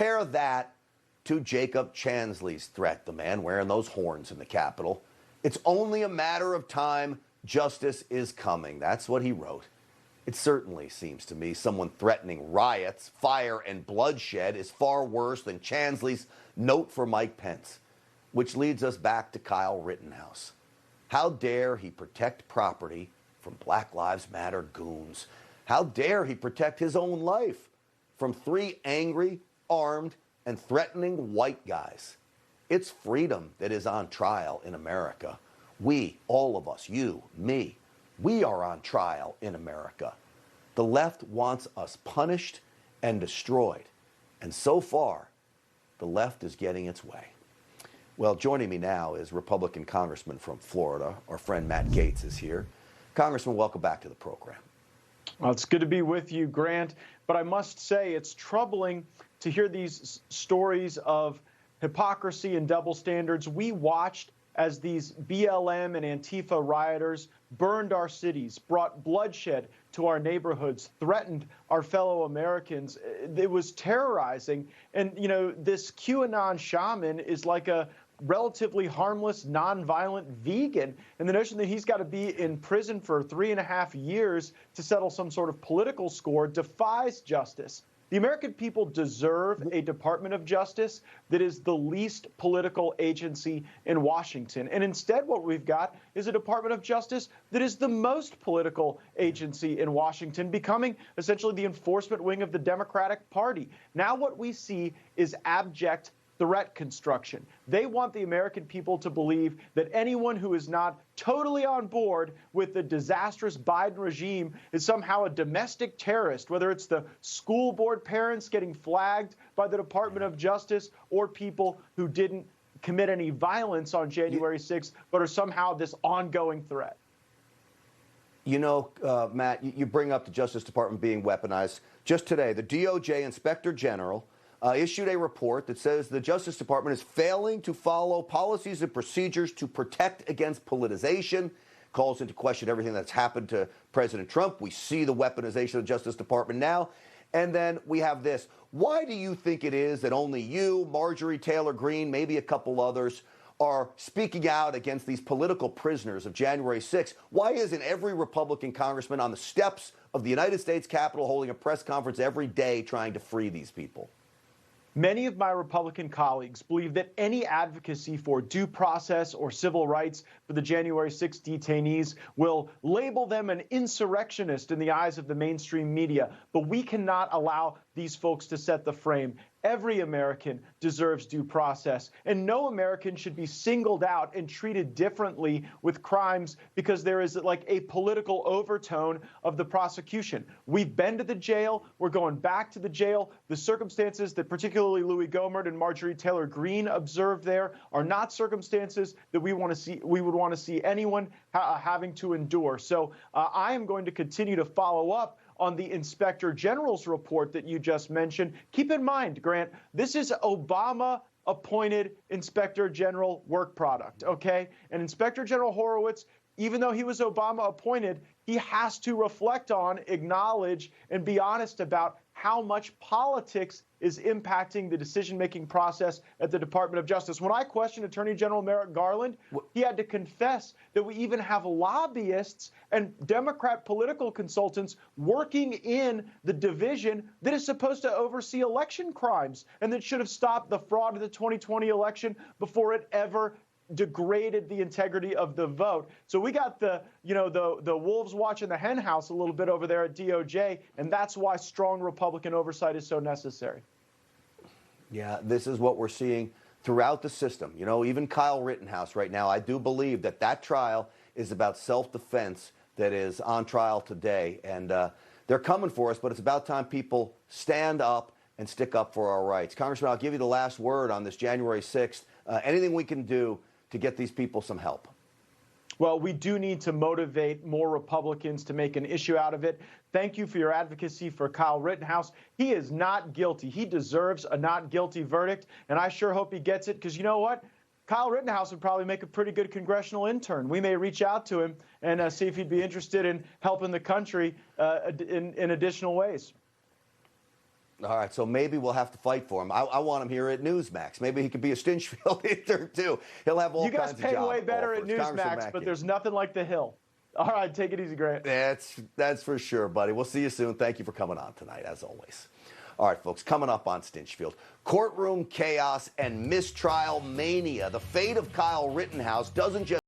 Compare that to Jacob Chansley's threat, the man wearing those horns in the Capitol. It's only a matter of time. Justice is coming. That's what he wrote. It certainly seems to me someone threatening riots, fire, and bloodshed is far worse than Chansley's note for Mike Pence, which leads us back to Kyle Rittenhouse. How dare he protect property from Black Lives Matter goons? How dare he protect his own life from 3 angry, armed, and threatening white guys? It's freedom that is on trial in America. We, all of us, you, me, we are on trial in America. The left wants us punished and destroyed. And so far, the left is getting its way. Well, joining me now is Republican Congressman from Florida. Our friend Matt Gaetz is here. Congressman, welcome back to the program. Well, it's good to be with you, Grant. But I must say it's troubling to hear these stories of hypocrisy and double standards. We watched as these BLM and Antifa rioters burned our cities, brought bloodshed to our neighborhoods, threatened our fellow Americans. It was terrorizing. And, you know, this QAnon shaman is like a relatively harmless, nonviolent vegan. And the notion that he's got to be in prison for 3.5 years to settle some sort of political score defies justice. The American people deserve a Department of Justice that is the least political agency in Washington. And instead, what we've got is a Department of Justice that is the most political agency in Washington, becoming essentially the enforcement wing of the Democratic Party. Now what we see is abject threat construction. They want the American people to believe that anyone who is not totally on board with the disastrous Biden regime is somehow a domestic terrorist, whether it's the school board parents getting flagged by the Department of Justice or people who didn't commit any violence on January 6th, but are somehow this ongoing threat. You know, Matt, you bring up the Justice Department being weaponized. Just today, the DOJ Inspector General issued a report that says the Justice Department is failing to follow policies and procedures to protect against politicization, calls into question everything that's happened to President Trump. We see the weaponization of the Justice Department now. And then we have this. Why do you think it is that only you, Marjorie Taylor Greene, maybe a couple others, are speaking out against these political prisoners of January 6th? Why isn't every Republican congressman on the steps of the United States Capitol holding a press conference every day trying to free these people? Many of my Republican colleagues believe that any advocacy for due process or civil rights for the January 6th detainees will label them an insurrectionist in the eyes of the mainstream media. But we cannot allow these folks to set the frame. Every American deserves due process, and no American should be singled out and treated differently with crimes because there is like a political overtone of the prosecution. We've been to the jail. We're going back to the jail. The circumstances that particularly Louis Gohmert and Marjorie Taylor Greene observed there are not circumstances that we would want to see anyone having to endure. So I am going to continue to follow up on the Inspector General's report that you just mentioned. Keep in mind, Grant, this is Obama-appointed Inspector General work product, okay? And Inspector General Horowitz, even though he was Obama-appointed, he has to reflect on, acknowledge, and be honest about how much politics is impacting the decision-making process at the Department of Justice. When I questioned Attorney General Merrick Garland, he had to confess that we even have lobbyists and Democrat political consultants working in the division that is supposed to oversee election crimes and that should have stopped the fraud of the 2020 election before it ever degraded the integrity of the vote. So we got the wolves watching the hen house a little bit over there at DOJ, and that's why strong Republican oversight is so necessary. Yeah, this is what we're seeing throughout the system. You know, even Kyle Rittenhouse right now, I do believe that that trial is about self-defense that is on trial today. And they're coming for us, but it's about time people stand up and stick up for our rights. Congressman, I'll give you the last word on this January 6th. Anything we can do to get these people some help? Well, we do need to motivate more Republicans to make an issue out of it. Thank you for your advocacy for Kyle Rittenhouse. He is not guilty. He deserves a not guilty verdict, and I sure hope he gets it, because you know what? Kyle Rittenhouse would probably make a pretty good congressional intern. We may reach out to him and see if he'd be interested in helping the country in additional ways. All right, so maybe we'll have to fight for him. I want him here at Newsmax. Maybe he could be a Stinchfield either, too. He'll have all kinds of jobs. You guys pay way better at Newsmax, but there's nothing like the Hill. All right, take it easy, Grant. That's for sure, buddy. We'll see you soon. Thank you for coming on tonight, as always. All right, folks, coming up on Stinchfield, courtroom chaos and mistrial mania. The fate of Kyle Rittenhouse doesn't just